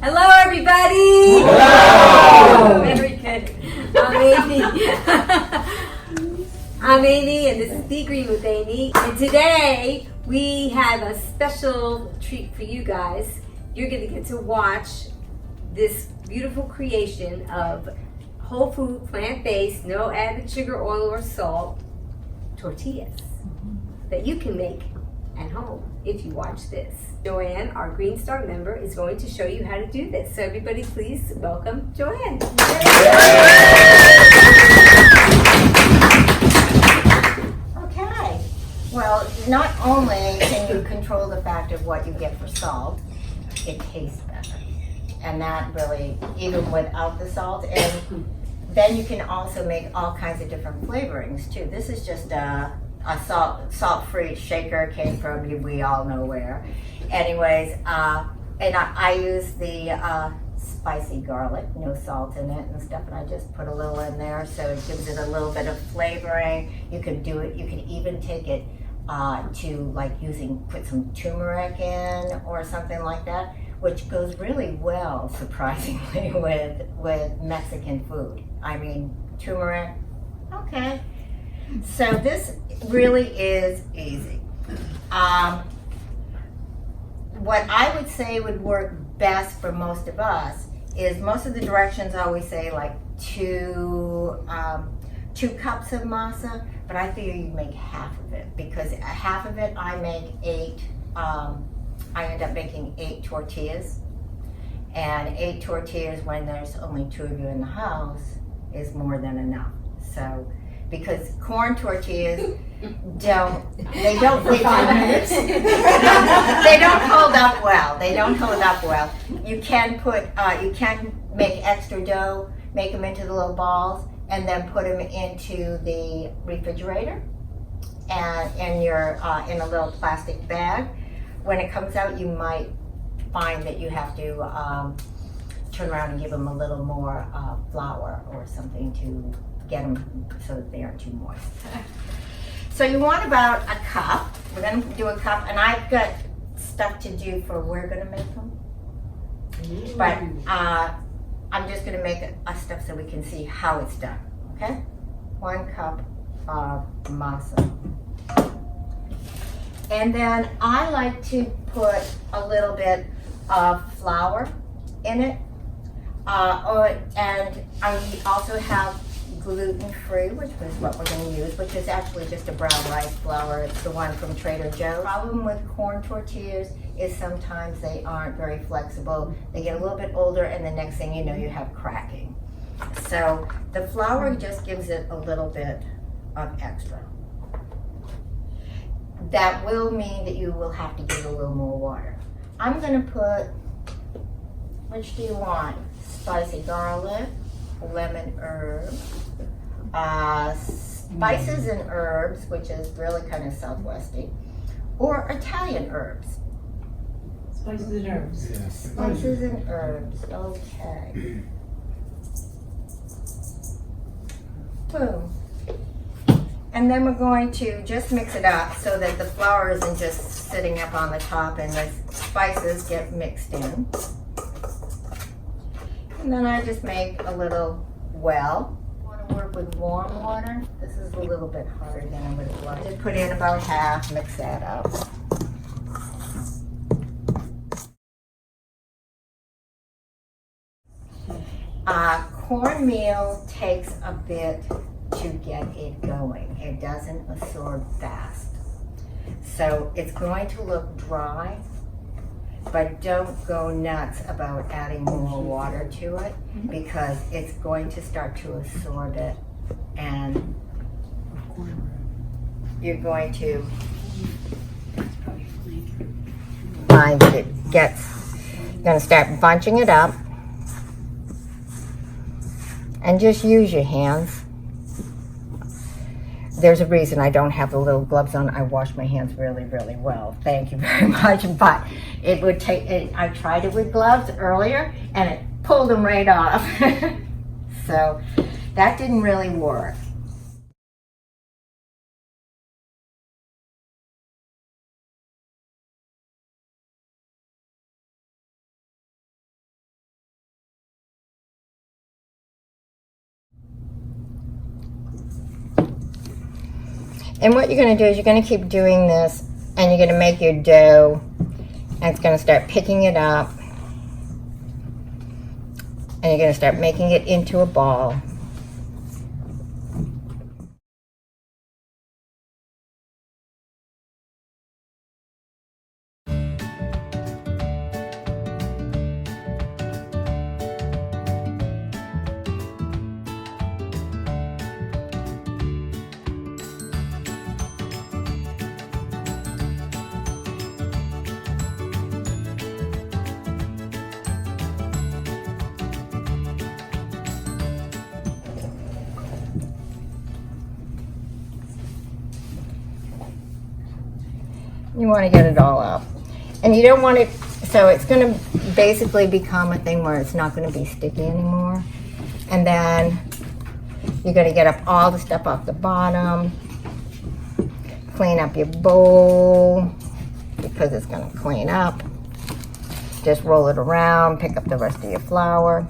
Hello, everybody. Hello. Very good. I'm Amy. I'm Amy, and this is The Green with Amy. And today we have a special treat for you guys. You're going to get to watch this beautiful creation of whole food, plant-based, no added sugar, oil, or salt tortillas that you can make at home if you watch this. Joanne, our Green Star member, is going to show you how to do this. So everybody please welcome Joanne. Okay. Well, not only can you control the fact of what you get for salt, it tastes better. And that really, even without the salt, and then you can also make all kinds of different flavorings too. This is just a salt-free shaker, came from we all know where. Anyways, and I use the spicy garlic, no salt in it and stuff, and I just put a little in there so it gives it a little bit of flavoring. You can do it, you can even take it to like put some turmeric in or something like that, which goes really well, surprisingly, with Mexican food. I mean, turmeric, okay. So this really is easy. What I would say would work best for most of us is most of the directions always say like 2 cups of masa, but I figure you make half of it, because half of it I make 8, I end up making 8 tortillas, and 8 tortillas when there's only 2 of you in the house is more than enough. So, because corn tortillas don't hold up well. They don't hold up well. You can make extra dough, make them into the little balls, and then put them into the refrigerator, and in a little plastic bag. When it comes out, you might find that you have to turn around and give them a little more flour or something to get them so that they aren't too moist. So you want about a cup. We're going to do a cup, and I've got stuff to do for we're going to make them. But I'm just going to make a stuff so we can see how it's done. Okay? 1 cup of masa. And then I like to put a little bit of flour in it. And I also have gluten-free, which is what we're going to use, which is actually just a brown rice flour. It's the one from Trader Joe's. The problem with corn tortillas is sometimes they aren't very flexible. They get a little bit older, and the next thing you know, you have cracking. So the flour just gives it a little bit of extra. That will mean that you will have to give it a little more water. I'm going to put, which do you want? Spicy garlic, lemon herb, spices and herbs, which is really kind of Southwesty, or Italian herbs. Spices and herbs. Yes. Spices and herbs, okay. Boom. And then we're going to just mix it up so that the flour isn't just sitting up on the top and the spices get mixed in. And then I just make a little well. I want to work with warm water. This is a little bit harder than I would have liked. Just put in about half, mix that up. Cornmeal takes a bit to get it going. It doesn't absorb fast. So it's going to look dry, but don't go nuts about adding more water to it, because it's going to start to absorb it, and you're going to find that it gets, you're going to start bunching it up, and just use your hands. There's a reason I don't have the little gloves on. I wash my hands really, really well. Thank you very much. But it would take, I tried it with gloves earlier and it pulled them right off. So that didn't really work. And what you're going to do is you're going to keep doing this, and you're going to make your dough, and it's going to start picking it up, and you're going to start making it into a ball. You want to get it all up. And you don't want it, so it's going to basically become a thing where it's not going to be sticky anymore. And then you're going to get up all the stuff off the bottom, clean up your bowl because it's going to clean up. Just roll it around, pick up the rest of your flour.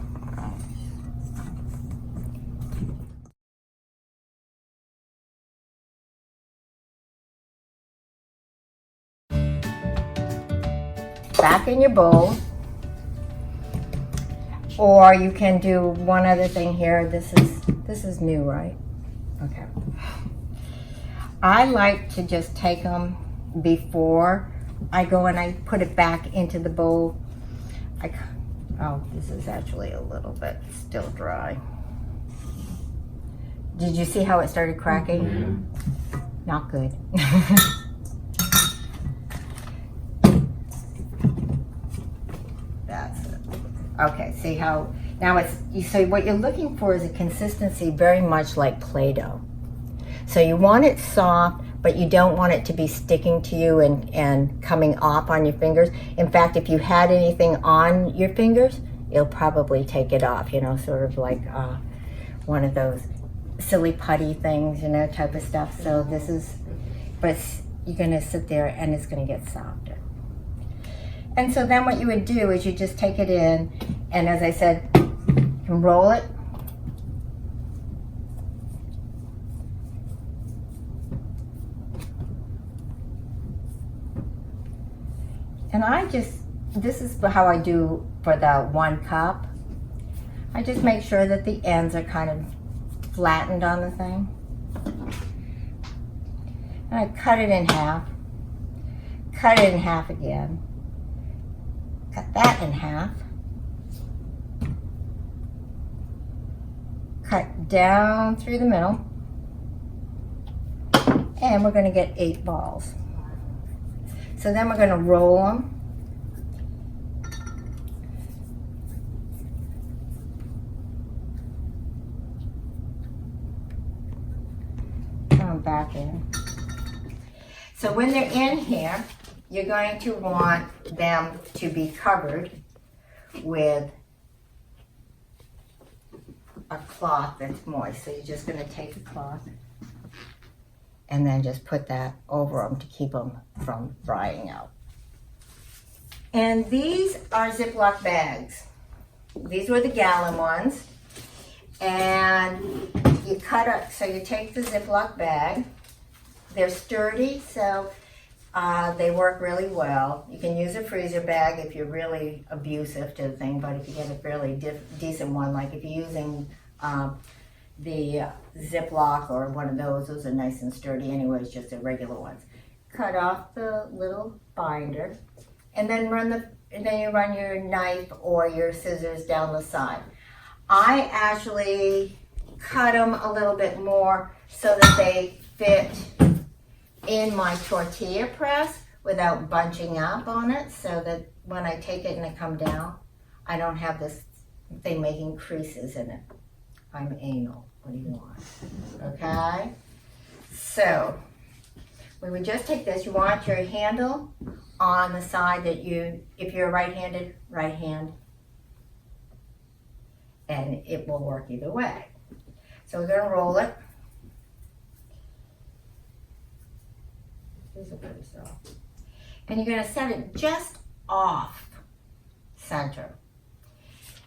Back in your bowl, or you can do one other thing here. This is new, right? Okay. I like to just take them before I go and I put it back into the bowl. Oh, this is actually a little bit still dry. Did you see how it started cracking? Mm-hmm. Not good. That's it. Okay, see how, now it's, so what you're looking for is a consistency very much like Play-Doh. So you want it soft, but you don't want it to be sticking to you and coming off on your fingers. In fact, if you had anything on your fingers, it'll probably take it off, you know, sort of like one of those silly putty things, you know, type of stuff. So this is, but you're gonna sit there and it's gonna get softer. And so then what you would do is you just take it in, and as I said, you can roll it. And I just, this is how I do for the 1 cup. I just make sure that the ends are kind of flattened on the thing. And I cut it in half. Cut it in half again. Cut that in half. Cut down through the middle. And we're going to get 8 balls. So then we're going to roll them. Put them back in. So when they're in here, you're going to want them to be covered with a cloth that's moist. So you're just going to take the cloth and then just put that over them to keep them from drying out. And these are Ziploc bags. These were the gallon ones. And you cut up, so you take the Ziploc bag. They're sturdy, so they work really well. You can use a freezer bag if you're really abusive to the thing, but if you get a fairly decent one, like if you're using the Ziploc or one of those are nice and sturdy anyways, just the regular ones. Cut off the little binder, and then you run your knife or your scissors down the side. I actually cut them a little bit more so that they fit in my tortilla press without bunching up on it, so that when I take it and I come down, I don't have this thing making creases in it. I'm anal. What do you want? Okay? So, we would just take this. You want your handle on the side that if you're right-handed, right hand, and it will work either way. So we're going to roll it. These are pretty soft. And you're going to set it just off center.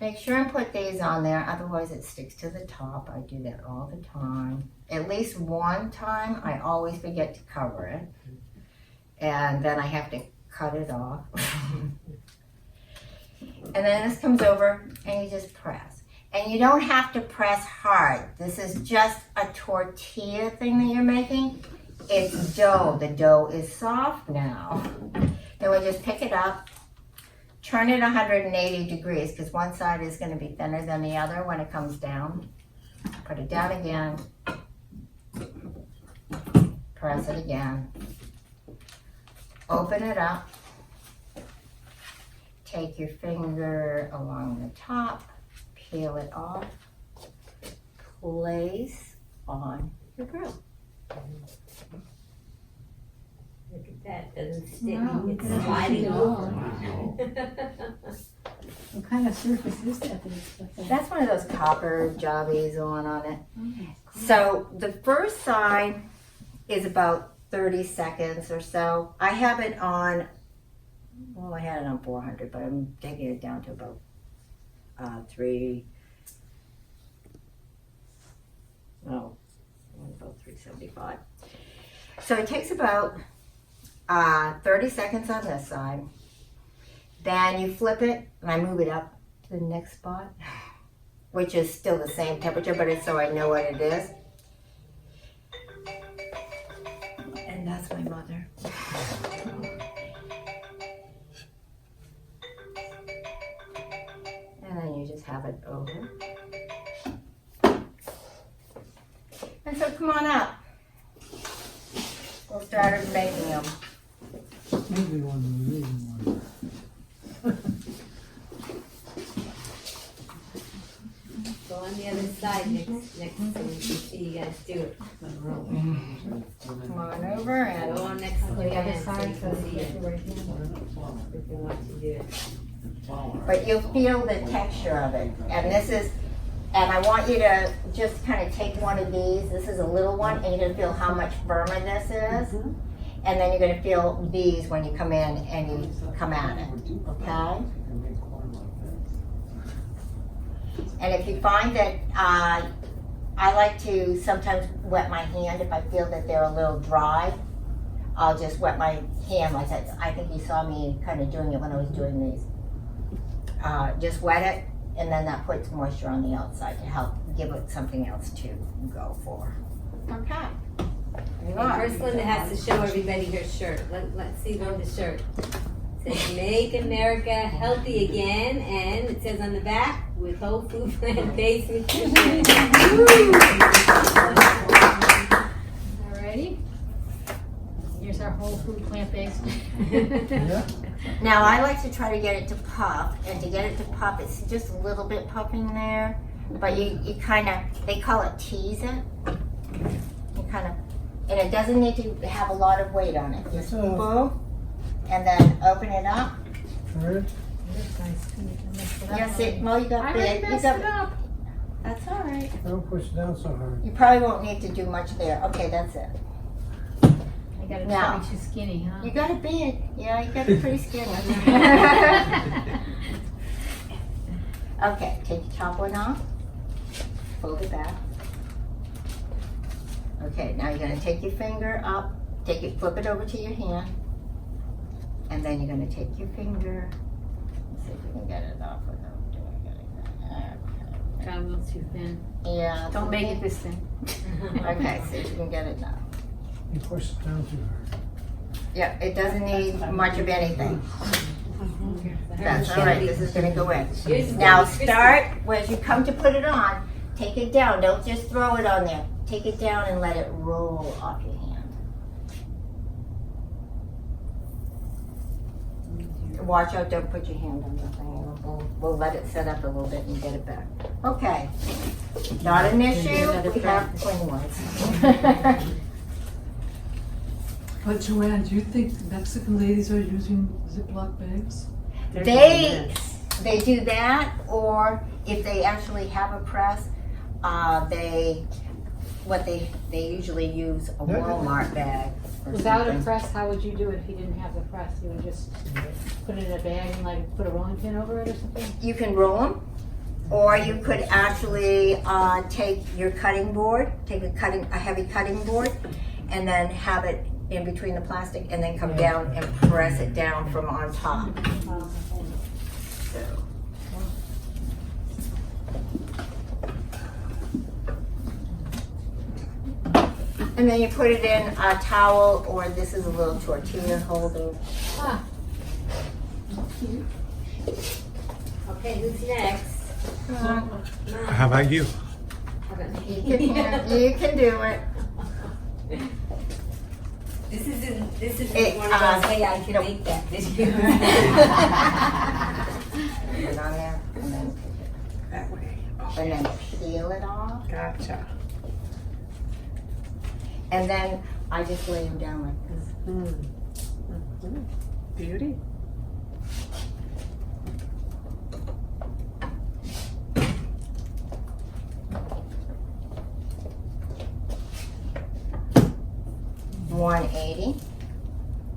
Make sure and put these on there, otherwise it sticks to the top. I do that all the time. At least one time, I always forget to cover it. And then I have to cut it off. And then this comes over and you just press. And you don't have to press hard. This is just a tortilla thing that you're making. It's dough. The dough is soft now. Then we just pick it up, turn it 180 degrees because one side is going to be thinner than the other when it comes down. Put it down again. Press it again. Open it up. Take your finger along the top, peel it off, place on your grill. Look at that, doesn't stick, Wow, it's that's sliding really over. What kind of surface is that that it's put there? That's one of those copper jobbies on it. Okay. So the first side is about 30 seconds or so. I have it on, well, I had it on 400, but I'm taking it down to about about 375. So it takes about 30 seconds on this side. Then you flip it, and I move it up to the next spot, which is still the same temperature, but it's so I know what it is. And that's my mother. And then you just have it over. And so come on up. We'll start making them. Maybe one of the reason one. Go on the other side next so we can see you guys do it. Come on over and Go on next to The the other other side, so so you can see you it get the right hand. if you want to do it. but you'll feel the texture of it. And this is, and I want you to just kind of take one of these. This is a little one, and you're gonna feel how much firmer this is. And then you're gonna feel these when you come in and you come at it, okay? And if you find that, I like to sometimes wet my hand if I feel that they're a little dry. I'll just wet my hand like that. I think you saw me kind of doing it when I was doing these. Just wet it, and then that puts moisture on the outside to help give it something else to go for. Okay. First, Linda has to show everybody her shirt. Let's see Linda's shirt. It says Make America Healthy Again, and it says on the back, with whole food plant-based nutrition. Alrighty. Here's our whole food plant-based. Now I like to try to get it to puff, and to get it to puff, it's just a little bit puffing there, but you kind of, they call it tease it. You kind of, and it doesn't need to have a lot of weight on it. Just boom, and then open it up. Yes, well, you got I big. already You messed got, it up. that's all right. Don't push it down so hard. You probably won't need to do much there. Okay, that's it. I got it Now. too skinny, huh? You got it big. Yeah, you got it pretty skinny. Okay, take the top one off. Fold it back. Okay, now you're gonna take your finger up, flip it over to your hand, and then you're gonna take your finger. Let's see if we can get it off without doing it. Got a little too thin. Yeah. Don't make it this thin. Okay, see if you can get it now. You push it down too hard. Yeah, it doesn't need much of anything. That's all right, this is gonna go in. Now start, as you come to put it on, take it down, don't just throw it on there. Take it down and let it roll off your hand. Watch out, don't put your hand on the thing. We'll let it set up a little bit and get it back. Okay, not an issue, we have clean ones. But Joanne, do you think Mexican ladies are using Ziploc bags? They do that, or if they actually have a press, they usually use a Walmart bag. Or Without a something. press, how would you do it if you didn't have the press? You would just put it in a bag and like put a rolling pin over it or something? You can roll them, Or you could actually take your cutting board, take a heavy cutting board, and then have it in between the plastic, and then come down and press it down from on top. So. And then you put it in a towel, or this is a little tortilla holder. Okay, who's next? How about you? You can do it. This isn't It, one of those, hey, I can make that video. Put it on there, and then That way. and then peel it off. Gotcha. And then I just lay them down like this. Beauty. $180.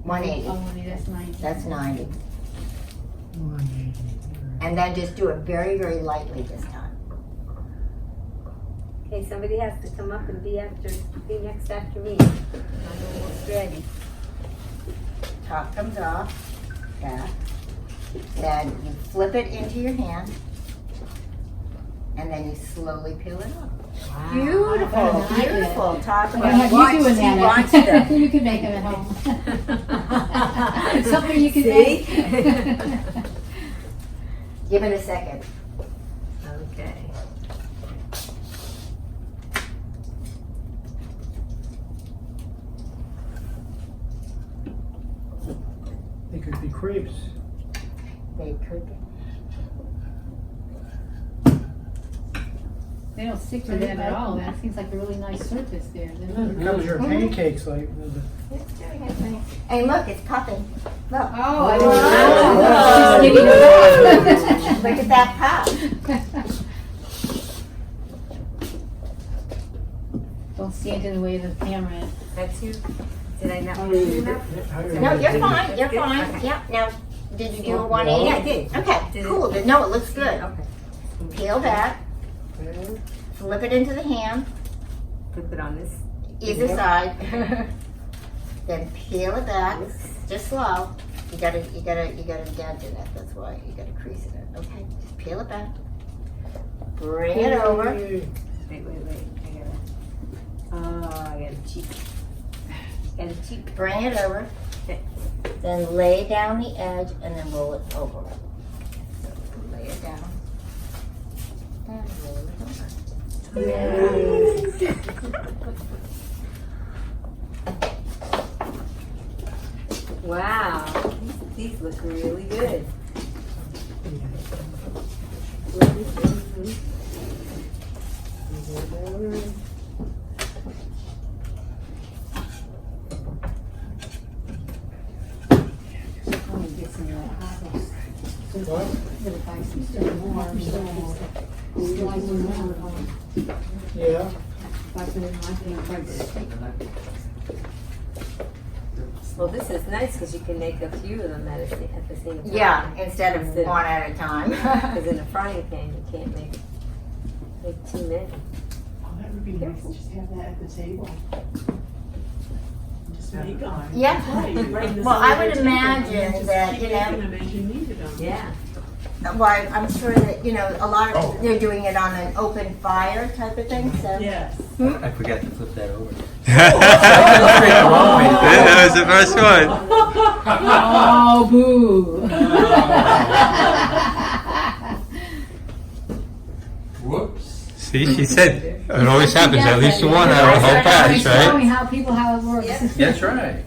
$180. Oh, that's 90. That's 90. 180. And then just do it very, very lightly this time. Okay, somebody has to come up and be next after me. I'm almost ready. Top comes off. That. Then you flip it into your hand. And then you slowly peel it off. Wow. Beautiful, I like it. beautiful. Talk I'm about gonna have you doing she that. wants to. You can make them at home. Something you can See? make. Give it a second. Okay. They could be crepes. They could be. They don't stick to them at all. That seems like a really nice surface there. It covers your pancakes like. Hey, look, it's puffing. Look. Oh, I Wow. didn't know. Look at that puff. Don't stand in the way of the camera. That's you? Did I not put it enough? No, you're fine. You're fine. Yep. Now, did you do a 180? Yeah, I did. Okay, Did it- cool. No, it looks good. Okay. Peel that. Flip it into the hand. Flip it on this. Either side. Then peel it back. Just slow. You gotta dent in it. That's why you gotta crease it. Okay. Just peel it back. Bring it over. Wait. I gotta cheat. Bring it over. Then lay down the edge and then roll it over. So lay it down. And roll it over. Wow. These look really good. Yeah. Well, this is nice because you can make a few of them at the same time. Yeah, instead of one at a time. Because in a frying pan, you can't make too many. Oh, that would be nice to just have that at the table. Just make on. Yeah. Right. Well, I would imagine that, you know, Them as you needed them. Yeah. well, I'm sure that, you know, a lot of, they're doing it on an open fire type of thing, so. Yes. I forgot to flip that over. That was the first one. Oh, boo. Whoops. See, she said it always happens. At least one out of the whole batch, Showing right? how it works. Yep. That's right.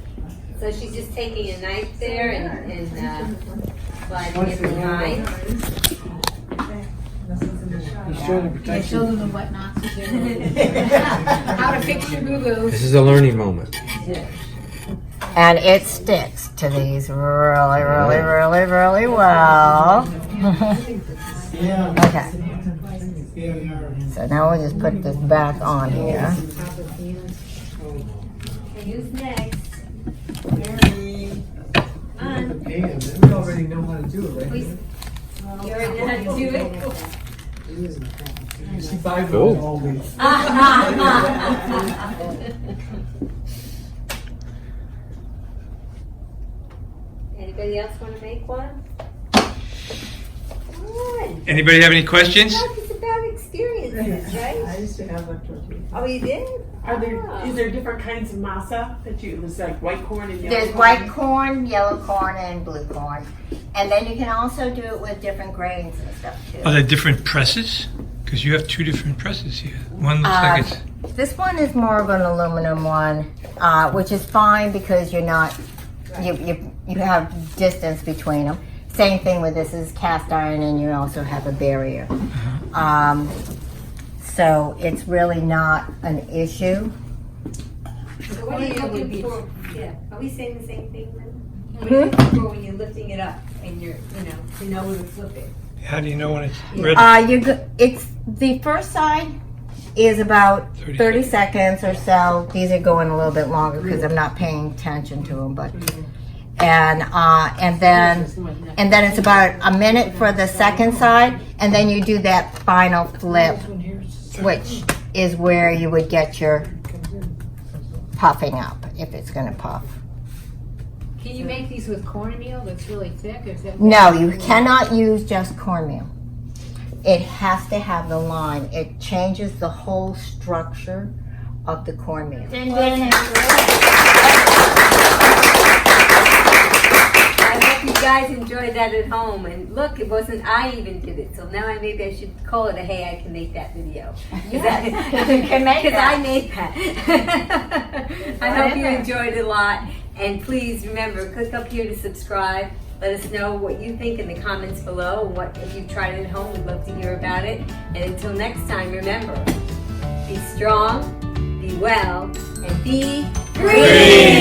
So she's just taking a knife there and sliding it behind. He's trying to Yeah, protect show you. them the whatnots to do. How to fix your boo-boos. This is a learning moment. And it sticks to these really, really, really, really well. Yeah. Okay, Yeah, they are. so now we'll just put this back on here. Okay, who's next? Come The on. pan. We already know how to do it, right? Please. You already know how to do it? She buys Cool. one always. Anybody else want to make one? Come on. Anybody have any questions? Talk is about experiences, I right? used to have a tortilla. Oh, you did? Is there different kinds of masa that you, there's like white corn and yellow There's corn? white corn, yellow corn, and blue corn. And then you can also do it with different grains and stuff too. Are there different presses? Because you have two different presses here. One looks like it's... This one is more of an aluminum one, which is fine because you're not, you have distance between them. Same thing with this is cast iron and you also have a barrier. So it's really not an issue. So what are you looking for? Yeah, are we saying the same thing then? What are you looking for when you're lifting it up and you're, to know where to flip it? How do you know when it's ready? It's the first side is about 30 30 seconds or so. These are going a little bit longer because I'm not paying attention to them, but and then it's about a minute for the second side, and then you do that final flip, which is where you would get your puffing up if it's going to puff. Can you make these with cornmeal that's really thick? Or is that No, you cannot use just cornmeal. It has to have the lime. It changes the whole structure of the cornmeal. I hope you guys enjoyed that at home. And look, it wasn't I even did it. So now maybe I should call it a hey, I can make that video. Yes, you can make Because that. I made that. I hope you enjoyed it a lot. And please remember, click up here to subscribe. Let us know what you think in the comments below. What if you've tried it at home, we'd love to hear about it. And until next time, remember, be strong, be well, and be free.